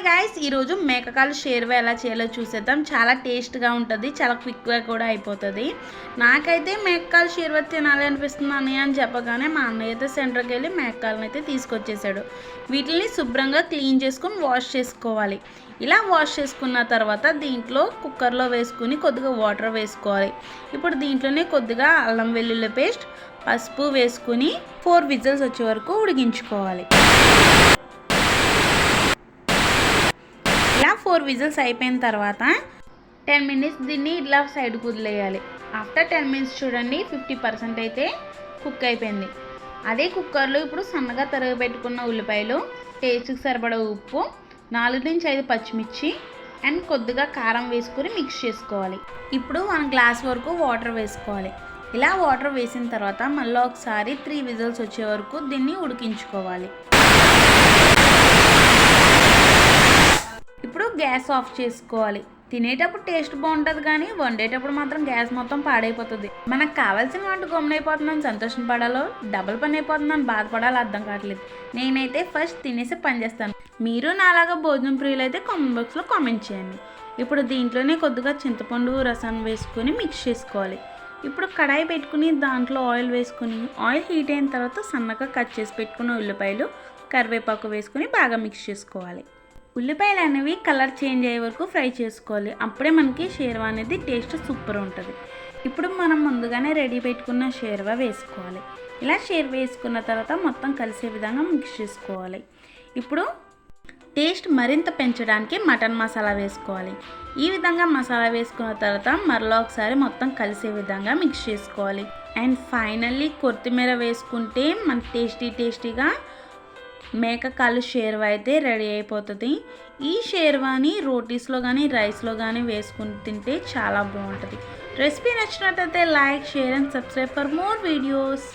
Hi guys, ఈరోజు మేకకాలు షేర్వా ఎలా చేయాలో చూసేద్దాం. చాలా టేస్ట్గా ఉంటుంది, చాలా క్విక్గా కూడా అయిపోతుంది. నాకైతే మేకకాలు షేర్వా తినాలి అనిపిస్తుంది అని చెప్పగానే మా అన్నయ్య అయితే సెంటర్కి వెళ్ళి మేకకాలను అయితే తీసుకొచ్చేసాడు. వీటిని శుభ్రంగా క్లీన్ చేసుకొని వాష్ చేసుకోవాలి. ఇలా వాష్ చేసుకున్న తర్వాత దీంట్లో కుక్కర్లో వేసుకుని కొద్దిగా వాటర్ వేసుకోవాలి. ఇప్పుడు దీంట్లోనే కొద్దిగా అల్లం వెల్లుల్లి పేస్ట్, పసుపు వేసుకుని 4 విజిల్స్ వచ్చే వరకు ఉడికించుకోవాలి. ఇలా 4 విజిల్స్ అయిపోయిన తర్వాత 10 మినిట్స్ దీన్ని ఇలా సైడ్కి వదిలేయాలి. ఆఫ్టర్ 10 మినిట్స్ చూడండి 50% అయితే కుక్ అయిపోయింది. అదే కుక్కర్లో ఇప్పుడు సన్నగా తరిగి పెట్టుకున్న ఉల్లిపాయలు, టేస్ట్కి సరిపడా ఉప్పు, 4 నుంచి 5 పచ్చిమిర్చి అండ్ కొద్దిగా కారం వేసుకొని మిక్స్ చేసుకోవాలి. ఇప్పుడు 1 గ్లాస్ వరకు వాటర్ వేసుకోవాలి. ఇలా వాటర్ వేసిన తర్వాత మళ్ళీ ఒకసారి 3 విజిల్స్ వచ్చే వరకు దీన్ని ఉడికించుకోవాలి. ఇప్పుడు గ్యాస్ ఆఫ్ చేసుకోవాలి. తినేటప్పుడు టేస్ట్ బాగుంటుంది కానీ వండేటప్పుడు మాత్రం గ్యాస్ మొత్తం పాడైపోతుంది. మనకు కావాల్సిన వంట గమ్మునైపోతుందని సంతోషం పడాలో, డబుల్ పని అయిపోతుందని బాధపడాలో అర్థం కావట్లేదు. నేనైతే ఫస్ట్ తినేసి పని చేస్తాను. మీరు నాలాగా భోజనం ప్రియులు అయితే కామెంట్ బాక్స్లో కామెంట్ చేయండి. ఇప్పుడు దీంట్లోనే కొద్దిగా చింతపండు రసం వేసుకొని మిక్స్ చేసుకోవాలి. ఇప్పుడు కడాయి పెట్టుకుని దాంట్లో ఆయిల్ వేసుకుని, ఆయిల్ హీట్ అయిన తర్వాత సన్నగా కట్ చేసి పెట్టుకున్న ఉల్లిపాయలు, కరివేపాకు వేసుకొని బాగా మిక్స్ చేసుకోవాలి. ఉల్లిపాయలు అనేవి కలర్ చేంజ్ అయ్యే వరకు ఫ్రై చేసుకోవాలి. అప్పుడే మనకి షేర్వా అనేది టేస్ట్ సూపర్ ఉంటుంది. ఇప్పుడు మనం ముందుగానే రెడీ పెట్టుకున్న షేర్వా వేసుకోవాలి. ఇలా షేర్వా వేసుకున్న తర్వాత మొత్తం కలిసే విధంగా మిక్స్ చేసుకోవాలి. ఇప్పుడు టేస్ట్ మరింత పెంచడానికి మటన్ మసాలా వేసుకోవాలి. ఈ విధంగా మసాలా వేసుకున్న తర్వాత మరలా ఒకసారి మొత్తం కలిసే విధంగా మిక్స్ చేసుకోవాలి. అండ్ ఫైనల్లీ కొత్తిమీర వేసుకుంటే మన టేస్టీగా మేకకాలు షేర్వా అయితే రెడీ అయిపోతుంది. ఈ షేర్వాని రోటీస్లో కానీ రైస్లో కానీ వేసుకుని తింటే చాలా బాగుంటుంది. రెసిపీ నచ్చినట్లయితే like, share and subscribe for more videos.